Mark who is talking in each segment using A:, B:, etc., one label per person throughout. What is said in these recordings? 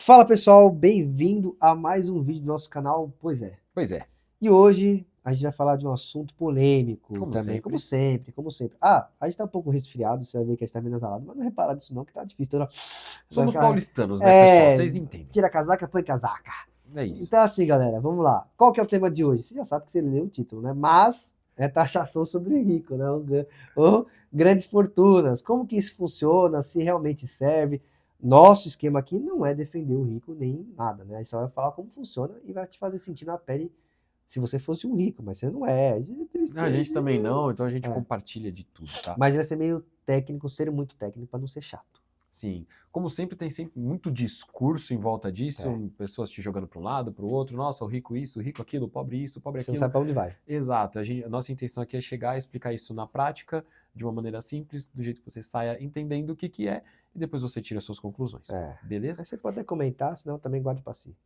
A: Fala pessoal, bem-vindo a mais um vídeo do nosso canal. Pois é. E hoje a gente vai falar de um assunto polêmico
B: Como
A: também,
B: sempre.
A: como sempre. A gente tá um pouco resfriado, você vai ver que a gente tá meio nasalado, mas não repara disso não, que tá difícil.
B: Somos paulistanos, né, pessoal? Vocês entendem.
A: Tira a casaca, põe casaca.
B: É isso.
A: Então assim, galera, vamos lá. Qual que é o tema de hoje? Você já sabe que você leu o título, né? Mas é taxação sobre rico, né? Ou grandes fortunas. Como que isso funciona? Se realmente serve? Nosso esquema aqui não é defender o rico nem nada, né? A gente só vai falar como funciona e vai te fazer sentir na pele se você fosse um rico, mas você não é.
B: A gente também não, então a gente
A: É.
B: compartilha de tudo, tá?
A: Mas vai ser meio técnico, ser muito técnico para não ser chato.
B: Sim. Como sempre, tem sempre muito discurso em volta disso,
A: É.
B: pessoas te jogando para um lado, para o outro. Nossa, o rico isso, o rico aquilo, o pobre isso, o pobre
A: Você não
B: aquilo.
A: sabe para onde vai.
B: Exato. A nossa intenção aqui é chegar a explicar isso na prática, de uma maneira simples, do jeito que você saia entendendo o que é, e depois você tira as suas conclusões. Beleza?
A: Mas você pode até comentar, senão também guarda para si.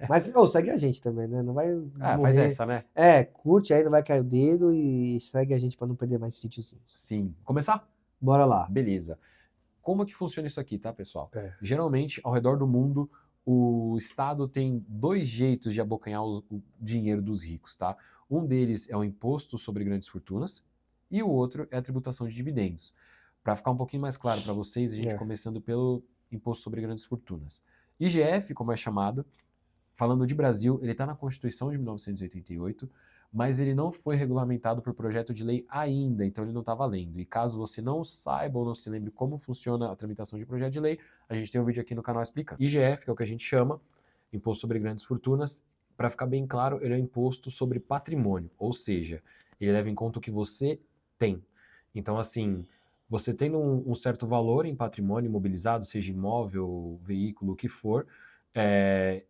A: Mas segue a gente também, né? Não vai
B: Ah,
A: morrer.
B: faz essa, né?
A: Curte aí, não vai cair o dedo e segue a gente para não perder mais videozinhos.
B: Sim. Começar?
A: Bora lá.
B: Beleza. Como que funciona isso aqui, tá, pessoal?
A: É.
B: Geralmente, ao redor do mundo, o Estado tem dois jeitos de abocanhar o dinheiro dos ricos, tá? Um deles é o imposto sobre grandes fortunas e o outro é a tributação de dividendos. Para ficar um pouquinho mais claro para vocês, a gente começando pelo imposto sobre grandes fortunas. IGF, como é chamado, falando de Brasil, ele está na Constituição de 1988, mas ele não foi regulamentado por projeto de lei ainda, então ele não está valendo. E caso você não saiba ou não se lembre como funciona a tramitação de projeto de lei, a gente tem um vídeo aqui no canal explicando. IGF, que é o que a gente chama, Imposto sobre Grandes Fortunas, para ficar bem claro, ele é um imposto sobre patrimônio, ou seja, ele leva em conta o que você tem. Então, assim, você tendo um certo valor em patrimônio imobilizado, seja imóvel, veículo, o que for,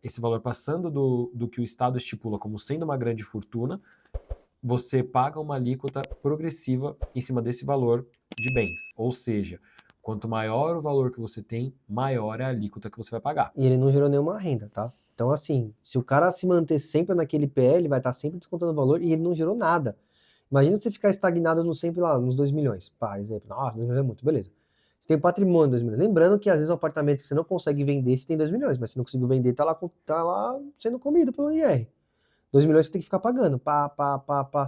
B: esse valor passando do que o Estado estipula como sendo uma grande fortuna, você paga uma alíquota progressiva em cima desse valor de bens. Ou seja, quanto maior o valor que você tem, maior é a alíquota que você vai pagar.
A: E ele não gerou nenhuma renda, tá? Então, assim, se o cara se manter sempre naquele PL, ele vai estar sempre descontando o valor e ele não gerou nada. Imagina você ficar estagnado no sempre lá, nos 2 milhões. Por exemplo, nossa, 2 milhões é muito, beleza. Você tem patrimônio de 2 milhões. Lembrando que às vezes um apartamento que você não consegue vender, você tem 2 milhões, mas se não conseguiu vender, tá lá sendo comido pelo IR. 2 milhões você tem que ficar pagando,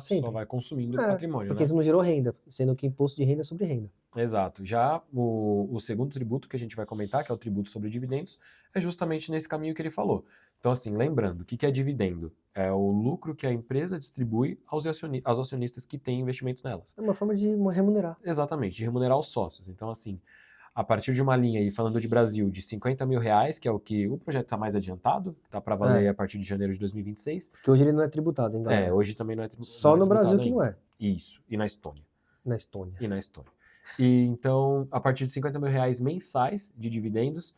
A: sempre.
B: Só vai consumindo patrimônio,
A: Porque
B: né?
A: você não gerou renda, sendo que imposto de renda é sobre renda.
B: Exato. Já o segundo tributo que a gente vai comentar, que é o tributo sobre dividendos, é justamente nesse caminho que ele falou. Então, assim, lembrando, o que é dividendo? É o lucro que a empresa distribui aos acionistas que têm investimento nelas.
A: É uma forma de remunerar.
B: Exatamente, de remunerar os sócios. Então, assim, a partir de uma linha aí, falando de Brasil, de 50 mil reais, que é o que o projeto está mais adiantado, está para valer a partir de janeiro de 2026.
A: Porque hoje ele não é tributado, hein, galera?
B: Hoje também não é
A: Só no
B: tributado
A: Brasil que
B: ainda.
A: não é.
B: Isso, e na Estônia.
A: Na Estônia.
B: E na Estônia. E então, a partir de 50 mil reais mensais de dividendos,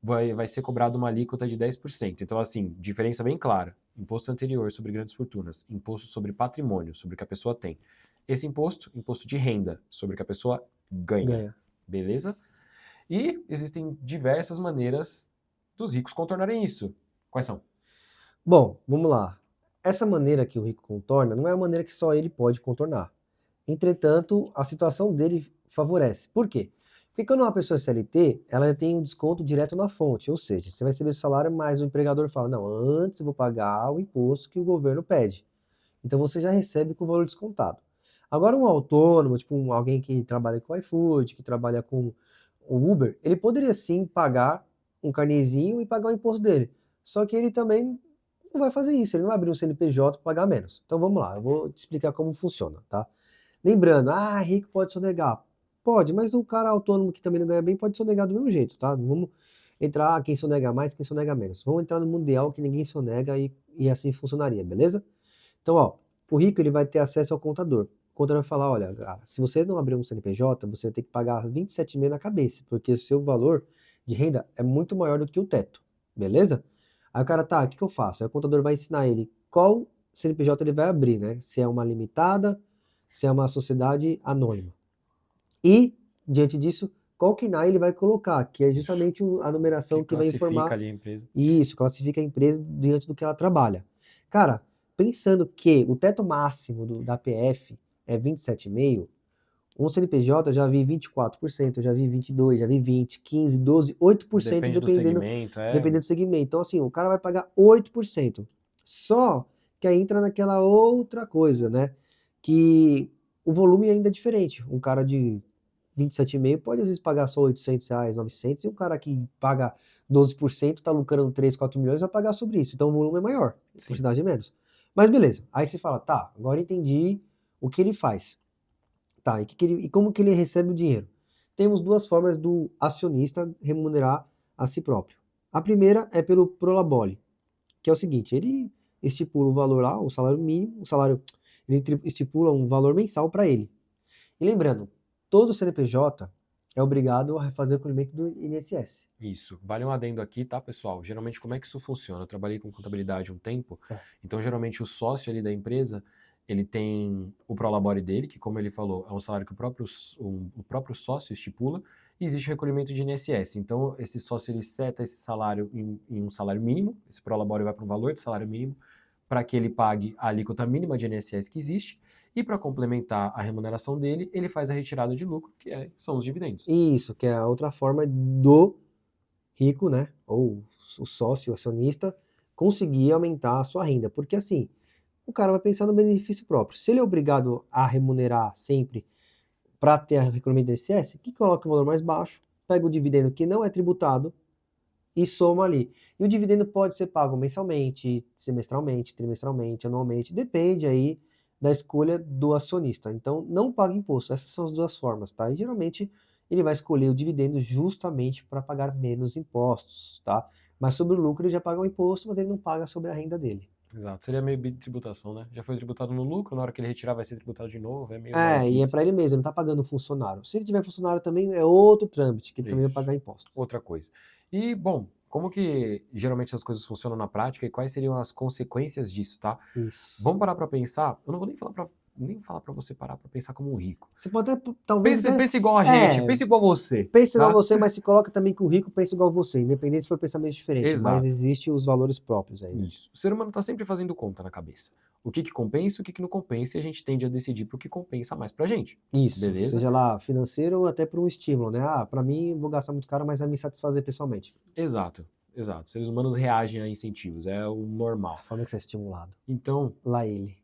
B: vai ser cobrado uma alíquota de 10%. Então, assim, diferença bem clara. Imposto anterior sobre grandes fortunas, imposto sobre patrimônio, sobre o que a pessoa tem. Esse imposto de renda, sobre o que a pessoa ganha. Beleza? E existem diversas maneiras dos ricos contornarem isso. Quais são?
A: Bom, vamos lá. Essa maneira que o rico contorna não é a maneira que só ele pode contornar. Entretanto, a situação dele favorece. Por quê? Porque quando uma pessoa é CLT, ela tem um desconto direto na fonte, ou seja, você vai receber o salário, mas o empregador fala, não, antes eu vou pagar o imposto que o governo pede. Então você já recebe com o valor descontado. Agora um autônomo, tipo alguém que trabalha com iFood, que trabalha com o Uber, ele poderia sim pagar um carnezinho e pagar o imposto dele. Só que ele também não vai fazer isso, ele não vai abrir um CNPJ para pagar menos. Então vamos lá, eu vou te explicar como funciona, tá? Lembrando, rico pode sonegar. Pode, mas um cara autônomo que também não ganha bem pode sonegar do mesmo jeito, tá? Não vamos entrar quem sonega mais, quem sonega menos. Vamos entrar no mundial que ninguém sonega e assim funcionaria, beleza? Então, ó, o rico ele vai ter acesso ao contador. O contador vai falar, olha, cara, se você não abrir um CNPJ, você vai ter que pagar 27,5 na cabeça, porque o seu valor de renda é muito maior do que o teto, beleza? Aí o cara, tá, o que eu faço? Aí o contador vai ensinar ele qual CNPJ ele vai abrir, né? Se é uma limitada, se é uma sociedade anônima. E, diante disso, qual KNAI ele vai colocar, que é justamente a numeração que vai informar.
B: Ali a empresa.
A: Isso, classifica a empresa diante do que ela trabalha. Cara, pensando que o teto máximo da PF é 27,5, Um CNPJ eu já vi 24%, eu já vi 22%, já vi 20%, 15%, 12%, 8%,
B: Depende do segmento,
A: dependendo do segmento. Então, assim, o cara vai pagar 8%. Só que aí entra naquela outra coisa, né? Que o volume ainda é diferente. Um cara de 27,5 pode às vezes pagar só R$ 800, 900, e um cara que paga 12%, está lucrando 3, 4 milhões, vai pagar sobre isso. Então o volume é maior, a
B: Sim.
A: porcentagem é menos. Mas beleza, aí você fala, tá, agora entendi o que ele faz. Tá, e como que ele recebe o dinheiro? Temos duas formas do acionista remunerar a si próprio. A primeira é pelo Prolabore, que é o seguinte, ele estipula o valor lá, o salário mínimo, ele estipula um valor mensal para ele. E lembrando, todo CNPJ é obrigado a fazer o recolhimento do INSS.
B: Isso. Vale um adendo aqui, tá, pessoal? Geralmente, como é que isso funciona? Eu trabalhei com contabilidade um tempo,
A: É.
B: então, geralmente, o sócio ali da empresa, ele tem o prolabore dele, que, como ele falou, é um salário que o próprio sócio estipula, e existe o recolhimento de INSS. Então, esse sócio, ele seta esse salário em um salário mínimo, esse prolabore vai para um valor de salário mínimo, para que ele pague a alíquota mínima de INSS que existe, e para complementar a remuneração dele, ele faz a retirada de lucro, são os dividendos.
A: Isso, que é a outra forma do rico, né, ou o sócio, o acionista, conseguir aumentar a sua renda. Porque assim, o cara vai pensar no benefício próprio. Se ele é obrigado a remunerar sempre para ter a recolhimento do INSS, que coloca o valor mais baixo, pega o dividendo que não é tributado e soma ali. E o dividendo pode ser pago mensalmente, semestralmente, trimestralmente, anualmente, depende aí da escolha do acionista. Então, não paga imposto. Essas são as duas formas, tá? E geralmente ele vai escolher o dividendo justamente para pagar menos impostos, tá? Mas sobre o lucro ele já paga o imposto, mas ele não paga sobre a renda dele.
B: Exato. Seria meio bitributação, né? Já foi tributado no lucro, na hora que ele retirar vai ser tributado de novo, é meio
A: E é
B: maluquice.
A: para ele mesmo, ele não tá pagando funcionário. Se ele tiver funcionário também é outro trâmite, que ele também vai
B: Isso.
A: pagar imposto.
B: Outra coisa. E, bom, como que geralmente as coisas funcionam na prática e quais seriam as consequências disso, tá?
A: Isso.
B: Vamos parar pra pensar. Eu não vou nem falar pra você parar pra pensar como um rico.
A: Você pode até, talvez até...
B: Pense igual a gente,
A: É,
B: pense igual você,
A: pensa igual
B: tá?
A: você, mas se coloca também que o rico pensa igual você, independente se for pensamento diferente, mas
B: Exato.
A: existe os valores próprios aí, né?
B: Isso. O ser humano está sempre fazendo conta na cabeça. O que compensa, o que não compensa, e a gente tende a decidir para o que compensa mais pra gente.
A: Isso,
B: Beleza?
A: seja lá financeiro ou até por um estímulo, né? Ah, pra mim eu vou gastar muito caro, mas vai me satisfazer pessoalmente.
B: Exato, exato. Seres humanos reagem a incentivos, é o
A: A
B: normal.
A: forma que você é estimulado.
B: Então,
A: Lá ele.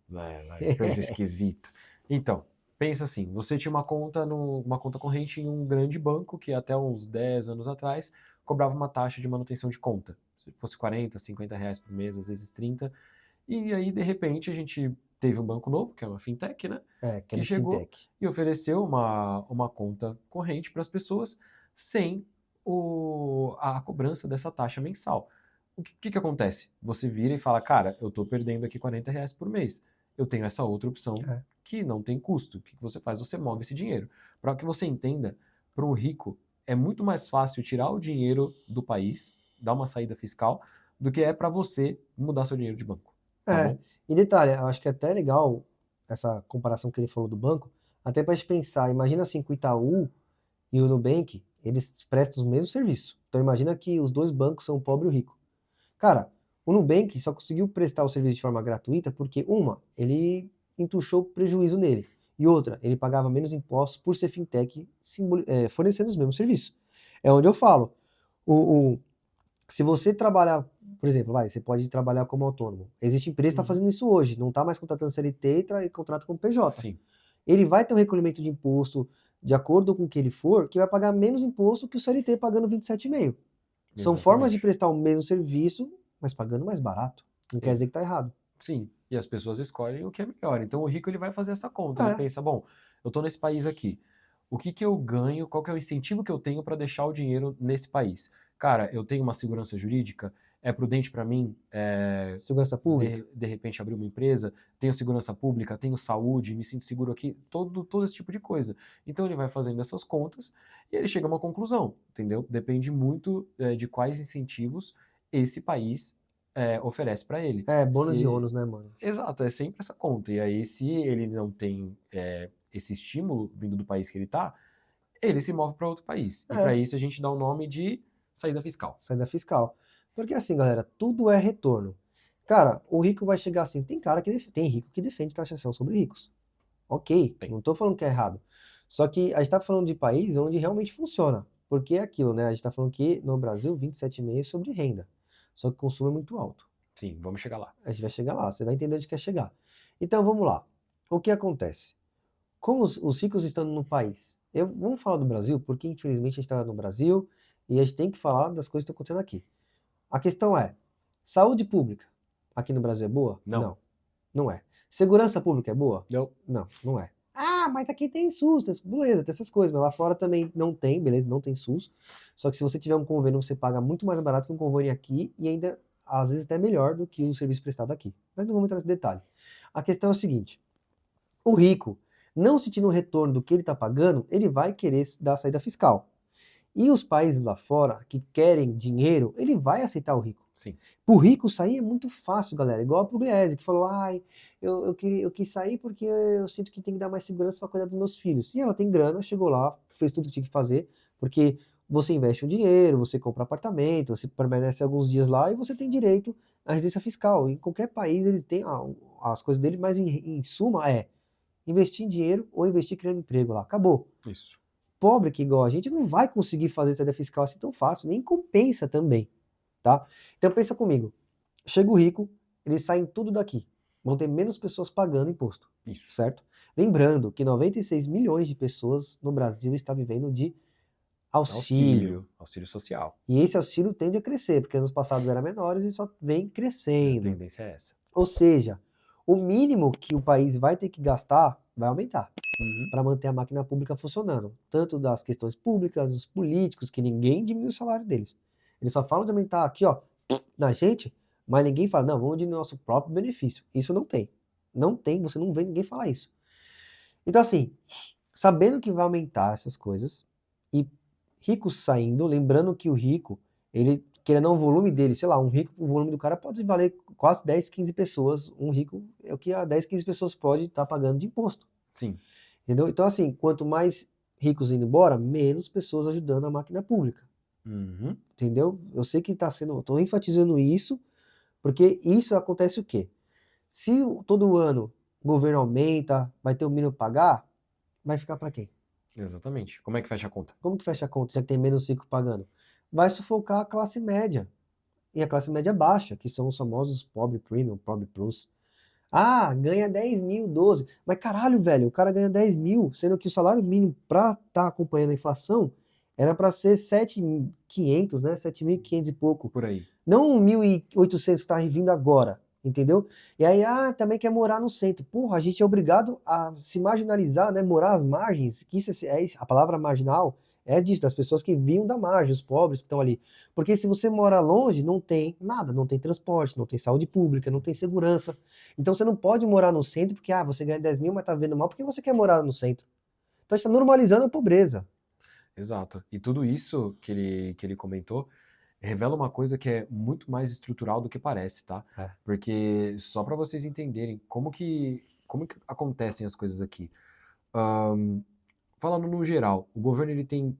B: coisa esquisita. Então, pensa assim, você tinha uma conta corrente em um grande banco que até uns 10 anos atrás cobrava uma taxa de manutenção de conta. Se fosse 40, 50 reais por mês, às vezes 30. E aí, de repente, a gente teve um banco novo, que é uma fintech, né?
A: Que é
B: Que
A: do
B: chegou
A: fintech.
B: e ofereceu uma conta corrente para as pessoas sem a cobrança dessa taxa mensal. O que acontece? Você vira e fala, cara, eu estou perdendo aqui 40 reais por mês. Eu tenho essa outra opção
A: É.
B: que não tem custo. O que você faz? Você move esse dinheiro. Para que você entenda, para um rico é muito mais fácil tirar o dinheiro do país, dar uma saída fiscal, do que é para você mudar seu dinheiro de banco. Tá
A: É,
B: bom?
A: e detalhe, eu acho que é até legal essa comparação que ele falou do banco, até pra gente pensar, imagina assim que o Itaú e o Nubank, eles prestam os mesmos serviços. Então imagina que os dois bancos são o pobre e o rico. Cara, o Nubank só conseguiu prestar o serviço de forma gratuita porque, uma, ele entuchou prejuízo nele. E outra, ele pagava menos impostos por ser fintech fornecendo os mesmos serviços. É onde eu falo. Se você trabalhar, por exemplo, você pode trabalhar como autônomo. Existe empresa que está fazendo isso hoje, não está mais contratando CLT e contrata como PJ.
B: Sim,
A: Ele vai ter um recolhimento de imposto de acordo com o que ele for, que vai pagar menos imposto que o CLT pagando 27,5. São formas de
B: exatamente.
A: prestar o mesmo serviço, mas pagando mais barato. Não quer
B: Ex-
A: dizer que está errado.
B: Sim, e as pessoas escolhem o que é melhor. Então o rico ele vai fazer essa conta, ele
A: É,
B: pensa, bom, eu estou nesse país aqui. O que eu ganho? Qual que é o incentivo que eu tenho para deixar o dinheiro nesse país? Cara, eu tenho uma segurança jurídica? É prudente para mim
A: segurança pública.
B: de repente abrir uma empresa? Tenho segurança pública? Tenho saúde? Me sinto seguro aqui? Todo esse tipo de coisa. Então ele vai fazendo essas contas e ele chega a uma conclusão, entendeu? Depende muito de quais incentivos esse país oferece para ele.
A: Bônus e
B: Se
A: ônus, né, mano?
B: Exato, é sempre essa conta. E aí, se ele não tem esse estímulo vindo do país que ele está, ele se move para outro país. E para
A: É,
B: isso a gente dá o nome de saída fiscal.
A: saída fiscal. Porque assim, galera, tudo é retorno. Cara, o rico vai chegar assim, tem rico que defende taxação sobre ricos. Ok,
B: Tem.
A: não tô falando que é errado. Só que a gente tá falando de país onde realmente funciona. Porque é aquilo, né? A gente tá falando que no Brasil 27,5% sobre renda. Só que o consumo é muito alto.
B: Sim, vamos chegar lá.
A: A gente vai chegar lá, você vai entender onde quer chegar. Então vamos lá. O que acontece? Como os ricos estão no país? Vamos falar do Brasil, porque infelizmente a gente está no Brasil e a gente tem que falar das coisas que estão acontecendo aqui. A questão é, saúde pública aqui no Brasil é boa?
B: Não.
A: Não, não é. Segurança pública é boa?
B: Não.
A: Não, não é. Ah, mas aqui tem SUS, beleza, tem essas coisas, mas lá fora também não tem, beleza, não tem SUS. Só que se você tiver um convênio, você paga muito mais barato que um convênio aqui e ainda, às vezes, até melhor do que o serviço prestado aqui. Mas não vamos entrar nesse detalhe. A questão é o seguinte, o rico, não sentindo o retorno do que ele está pagando, ele vai querer dar a saída fiscal. E os países lá fora que querem dinheiro, ele vai aceitar o rico.
B: Sim.
A: Pro rico sair é muito fácil, galera. Igual pro Gliese, que falou, ai, eu quis sair porque eu sinto que tem que dar mais segurança para cuidar dos meus filhos. E ela tem grana, chegou lá, fez tudo que tinha que fazer, porque você investe um dinheiro, você compra apartamento, você permanece alguns dias lá e você tem direito à residência fiscal. Em qualquer país eles têm as coisas dele, mas em suma é investir em dinheiro ou investir criando emprego lá. Acabou.
B: Isso.
A: Pobre que igual a gente não vai conseguir fazer saída fiscal assim tão fácil, nem compensa também, tá? Então pensa comigo, chega o rico, eles saem tudo daqui, vão ter menos pessoas pagando imposto,
B: Isso.
A: certo? Lembrando que 96 milhões de pessoas no Brasil estão vivendo de auxílio.
B: Auxílio social.
A: E esse auxílio tende a crescer, porque anos passados eram menores e só vem
B: A
A: crescendo.
B: tendência é essa.
A: Ou seja, o mínimo que o país vai ter que gastar vai aumentar
B: Uhum.
A: para manter a máquina pública funcionando. Tanto das questões públicas, os políticos, que ninguém diminui o salário deles. Eles só falam de aumentar aqui, ó, na gente, mas ninguém fala, não, vamos diminuir nosso próprio benefício. Isso não tem. Não tem, você não vê ninguém falar isso. Então, assim, sabendo que vai aumentar essas coisas, e ricos saindo, lembrando que o rico, ele, querendo ou não, o volume dele, sei lá, um rico, o volume do cara pode valer quase 10, 15 pessoas. Um rico é o que a 10, 15 pessoas pode estar pagando de imposto.
B: Sim.
A: Entendeu? Então, assim, quanto mais ricos indo embora, menos pessoas ajudando a máquina pública.
B: Uhum.
A: Entendeu? Eu sei que está sendo. Estou enfatizando isso, porque isso acontece o quê? Se todo ano o governo aumenta, vai ter o mínimo pra pagar, vai ficar para quem?
B: Exatamente. Como é que fecha a conta?
A: Como que fecha a conta, já que tem menos rico pagando? Vai sufocar a classe média. E a classe média baixa, que são os famosos pobre premium, pobre plus. Ah, ganha 10 mil, 12. Mas caralho, velho, o cara ganha 10 mil, sendo que o salário mínimo pra estar acompanhando a inflação era pra ser 7.500, né? 7.500 e pouco.
B: Por aí.
A: Não 1.800 que tá vindo agora, entendeu? E aí, também quer morar no centro. Porra, a gente é obrigado a se marginalizar, né? Morar às margens, que isso é a palavra marginal é disso, das pessoas que vinham da margem, os pobres que estão ali. Porque se você mora longe, não tem nada, não tem transporte, não tem saúde pública, não tem segurança. Então você não pode morar no centro porque, você ganha 10 mil, mas tá vendo mal, porque você quer morar no centro. Então está normalizando a pobreza.
B: Exato. E tudo isso que ele comentou revela uma coisa que é muito mais estrutural do que parece, tá?
A: É.
B: Porque só para vocês entenderem como que acontecem as coisas aqui. Falando no geral, o governo ele tem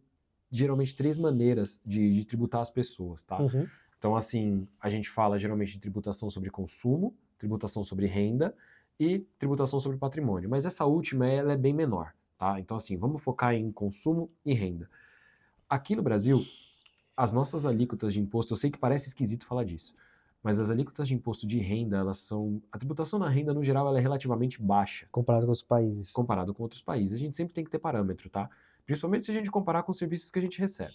B: geralmente três maneiras de tributar as pessoas, tá?
A: Uhum.
B: Então, assim, a gente fala geralmente de tributação sobre consumo, tributação sobre renda e tributação sobre patrimônio. Mas essa última, ela é bem menor, tá? Então, assim, vamos focar em consumo e renda. Aqui no Brasil, as nossas alíquotas de imposto, eu sei que parece esquisito falar disso, mas as alíquotas de imposto de renda, elas são... A tributação na renda, no geral, ela é relativamente baixa
A: Comparado com os países.
B: comparado com outros países. A gente sempre tem que ter parâmetro, tá? Principalmente se a gente comparar com os serviços que a gente recebe.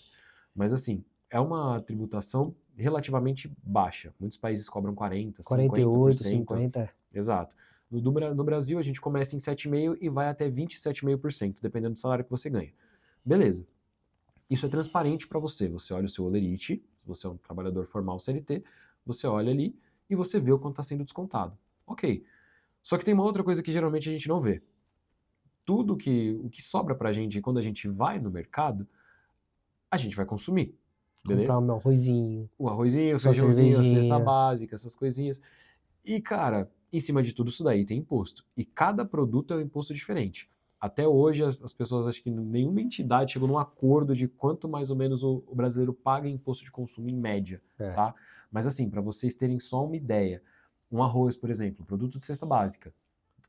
B: Mas, assim, é uma tributação relativamente baixa. Muitos países cobram 40%,
A: 48,
B: 50%.
A: 50.
B: Exato. No Brasil, a gente começa em 7,5% e vai até 27,5%, dependendo do salário que você ganha. Beleza. Isso é transparente para você. Você olha o seu holerite, se você é um trabalhador formal CLT, você olha ali e você vê o quanto está sendo descontado. Ok. Só que tem uma outra coisa que geralmente a gente não vê. O que sobra pra gente quando a gente vai no mercado, a gente vai consumir.
A: Comprar o
B: Beleza?
A: meu arrozinho,
B: O arrozinho, o
A: sua
B: feijãozinho, a cesta
A: cervejinha.
B: básica, essas coisinhas. E, cara, em cima de tudo isso daí tem imposto. E cada produto é um imposto diferente. Até hoje, as pessoas acham que nenhuma entidade chegou num acordo de quanto mais ou menos o brasileiro paga em imposto de consumo em média,
A: É.
B: tá? Mas assim, para vocês terem só uma ideia, um arroz, por exemplo, produto de cesta básica,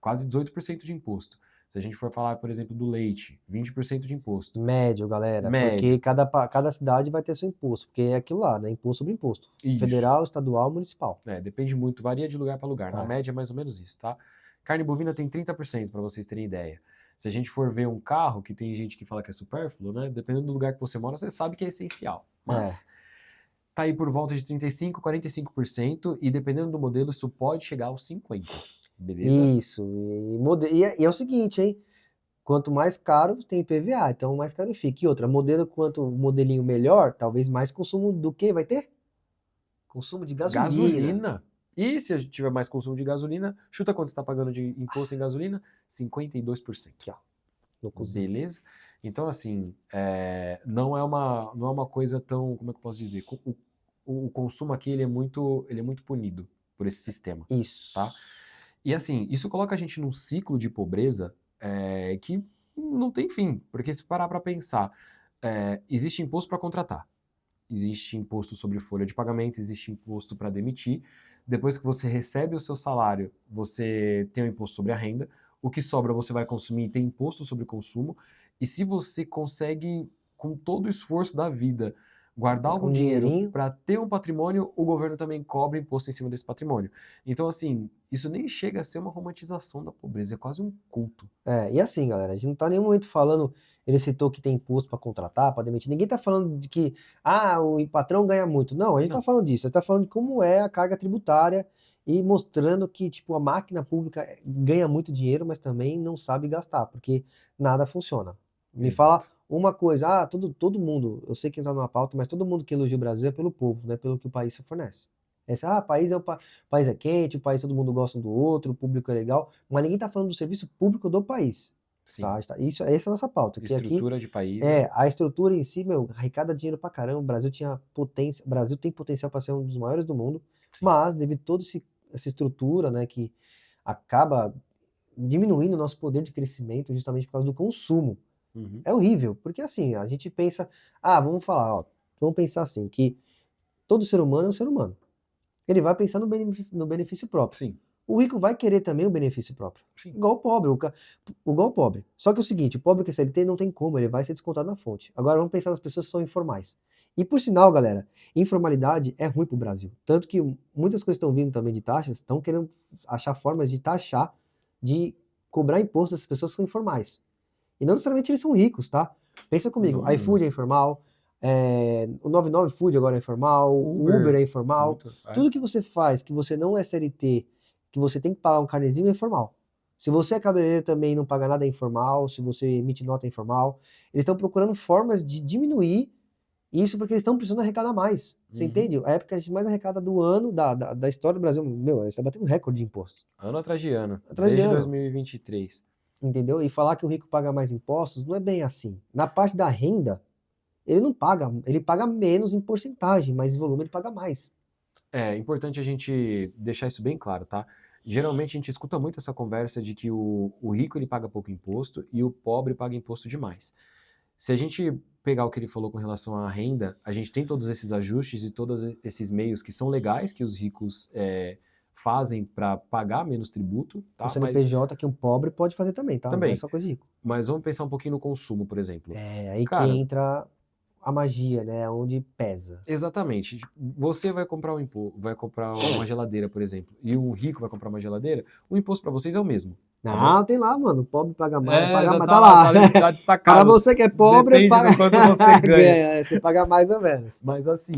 B: quase 18% de imposto. Se a gente for falar, por exemplo, do leite, 20% de imposto.
A: Médio, galera,
B: Médio.
A: porque cada cidade vai ter seu imposto, porque é aquilo lá, né? Imposto sobre imposto.
B: Isso.
A: Federal, estadual, municipal.
B: Depende muito, varia de lugar para lugar. Na
A: É.
B: média é mais ou menos isso, tá? Carne bovina tem 30%, para vocês terem ideia. Se a gente for ver um carro, que tem gente que fala que é supérfluo, né? Dependendo do lugar que você mora, você sabe que é essencial. Mas tá aí por volta de 35%, 45%, e dependendo do modelo, isso pode chegar aos 50%. Beleza?
A: Isso. E é o seguinte, hein? Quanto mais caro, tem IPVA, então mais caro fica. E outra, quanto o modelinho melhor, talvez mais consumo do que vai ter? Consumo de gasolina.
B: Gasolina. E se a gente tiver mais consumo de gasolina, chuta quanto você está pagando de imposto em gasolina? 52%.
A: Aqui, ó, no cozinho.
B: Beleza? Então, assim, não é uma coisa tão, como é que eu posso dizer? O consumo aqui, ele é muito punido por esse sistema.
A: Isso.
B: Tá? E assim, isso coloca a gente num ciclo de pobreza que não tem fim. Porque se parar para pensar, existe imposto para contratar, existe imposto sobre folha de pagamento, existe imposto para demitir. Depois que você recebe o seu salário, você tem o imposto sobre a renda. O que sobra você vai consumir, tem imposto sobre consumo. E se você consegue, com todo o esforço da vida, guardar algum dinheiro
A: dinheirinho.
B: para ter um patrimônio, o governo também cobra imposto em cima desse patrimônio. Então, assim, isso nem chega a ser uma romantização da pobreza, é quase um culto.
A: E assim, galera, a gente não tá em nenhum momento falando, ele citou que tem imposto para contratar, para demitir, ninguém tá falando de que, o patrão ganha muito. Não, a gente
B: Não.
A: tá falando disso, a gente tá falando de como é a carga tributária e mostrando que, tipo, a máquina pública ganha muito dinheiro, mas também não sabe gastar, porque nada funciona. Me
B: Exato.
A: fala uma coisa, todo mundo, eu sei que não tá numa pauta, mas todo mundo que elogia o Brasil é pelo povo, não é pelo que o país fornece. País é quente, o país todo mundo gosta um do outro, o público é legal, mas ninguém tá falando do serviço público do país.
B: Sim.
A: Tá? Essa é a nossa pauta. Que aqui,
B: Estrutura de país. né?
A: a estrutura em si, arrecada dinheiro pra caramba. O Brasil tem potencial para ser um dos maiores do mundo,
B: Sim.
A: mas devido a toda essa estrutura, né, que acaba diminuindo o nosso poder de crescimento justamente por causa do consumo.
B: Uhum.
A: É horrível, porque assim, a gente pensa, vamos pensar assim, que todo ser humano é um ser humano. Ele vai pensar no benefício próprio.
B: Sim.
A: O rico vai querer também o benefício próprio.
B: Sim.
A: Igual o pobre. Igual o pobre. Só que é o seguinte, o pobre que é CLT não tem como, ele vai ser descontado na fonte. Agora vamos pensar nas pessoas que são informais. E por sinal, galera, informalidade é ruim pro Brasil. Tanto que muitas coisas estão vindo também de taxas, estão querendo achar formas de taxar, de cobrar imposto dessas pessoas que são informais. E não necessariamente eles são ricos, tá? Pensa comigo,
B: Não.
A: iFood é informal, o 99 Food agora é informal, o Uber é informal. Tudo que você faz, que você não é CLT, que você tem que pagar um carnezinho, é informal. Se você é cabeleireiro também e não paga nada, é informal. Se você emite nota, é informal. Eles estão procurando formas de diminuir isso porque eles estão precisando arrecadar mais. Você entende? A época que a gente mais arrecada do ano, da história do Brasil, a gente está batendo recorde de imposto.
B: Ano atrás de ano.
A: Atrás de
B: desde
A: ano.
B: 2023.
A: Entendeu? E falar que o rico paga mais impostos não é bem assim. Na parte da renda, ele não paga, ele paga menos em porcentagem, mas em volume ele paga mais.
B: É importante a gente deixar isso bem claro, tá? Geralmente a gente escuta muito essa conversa de que o rico ele paga pouco imposto e o pobre paga imposto demais. Se a gente pegar o que ele falou com relação à renda, a gente tem todos esses ajustes e todos esses meios que são legais que os ricos fazem para pagar menos tributo, tá?
A: O CNPJ que um pobre pode fazer também, tá?
B: Também.
A: Não é só coisa de rico.
B: Mas vamos pensar um pouquinho no consumo, por exemplo.
A: Aí que entra a magia, né? Onde pesa.
B: Exatamente. Você vai comprar uma geladeira, por exemplo, e um rico vai comprar uma geladeira, o imposto para vocês é o mesmo.
A: Não, tem lá, mano. O pobre paga mais, paga mais.
B: Tá
A: Tá lá.
B: Tá destacado.
A: Para você que é pobre,
B: Depende
A: paga.
B: do quanto você ganha.
A: Você paga mais ou menos.
B: Mas assim,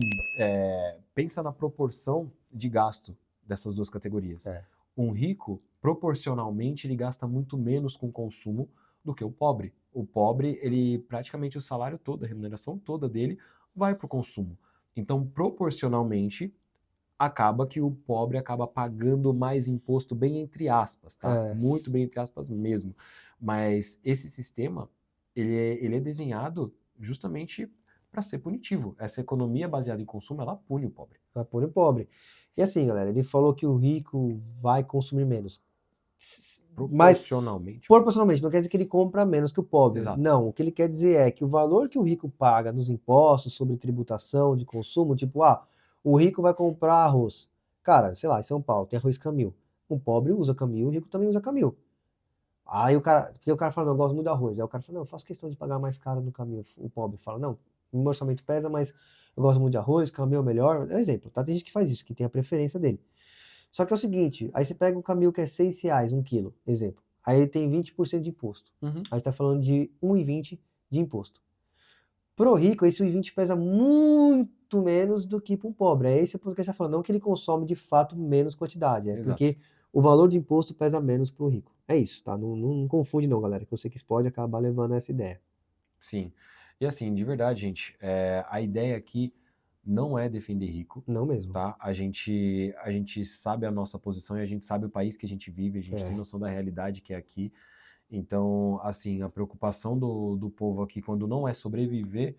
B: pensa na proporção de gasto dessas duas categorias. Um rico, proporcionalmente, ele gasta muito menos com consumo do que o pobre. O pobre, ele praticamente o salário todo, a remuneração toda dele vai para o consumo. Então, proporcionalmente, acaba que o pobre acaba pagando mais imposto, bem entre aspas, tá? Muito bem entre aspas mesmo. Mas esse sistema, ele é desenhado justamente para ser punitivo. Essa economia baseada em consumo, ela pune o pobre.
A: Ela pune o pobre. E assim, galera, ele falou que o rico vai consumir menos.
B: Proporcionalmente.
A: Mas, proporcionalmente, não quer dizer que ele compra menos que o pobre.
B: Exato.
A: Não, o que ele quer dizer é que o valor que o rico paga nos impostos sobre tributação de consumo, tipo, o rico vai comprar arroz. Cara, sei lá, em São Paulo tem arroz Camil. O pobre usa Camil, o rico também usa Camil. Aí o cara, porque o cara fala, não, eu gosto muito do arroz. Aí o cara fala, não, eu faço questão de pagar mais caro no caminho. O pobre fala, não, o meu orçamento pesa, mas eu gosto muito de arroz, caminho é o melhor. É exemplo, tá? Tem gente que faz isso, que tem a preferência dele. Só que é o seguinte, aí você pega um caminho que é R$ 6, 1 quilo, exemplo. Aí ele tem 20% de imposto.
B: Uhum.
A: Aí você tá falando de 1,20 de imposto. Pro rico, esse 1,20 pesa muito menos do que para um pobre. É esse o ponto que a gente está falando. Não que ele consome de fato menos quantidade, é
B: Exato.
A: porque o valor de imposto pesa menos pro rico. É isso, tá? Não confunde não, galera, que eu sei que isso pode acabar levando a essa ideia.
B: Sim. E assim, de verdade, gente, a ideia aqui não é defender rico,
A: Não mesmo.
B: tá? A gente sabe a nossa posição e a gente sabe o país que a gente vive, a gente tem
A: É,
B: noção da realidade que é aqui. Então, assim, a preocupação do povo aqui quando não é sobreviver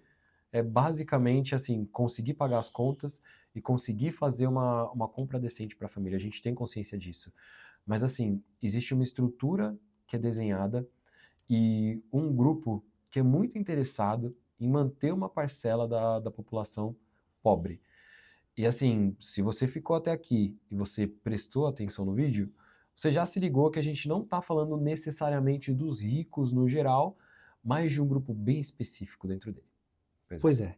B: é basicamente, assim, conseguir pagar as contas e conseguir fazer uma compra decente para a família. A gente tem consciência disso. Mas, assim, existe uma estrutura que é desenhada e um grupo que é muito interessado em manter uma parcela da população pobre. E assim, se você ficou até aqui e você prestou atenção no vídeo, você já se ligou que a gente não está falando necessariamente dos ricos no geral, mas de um grupo bem específico dentro dele. Pois é.
A: pois é.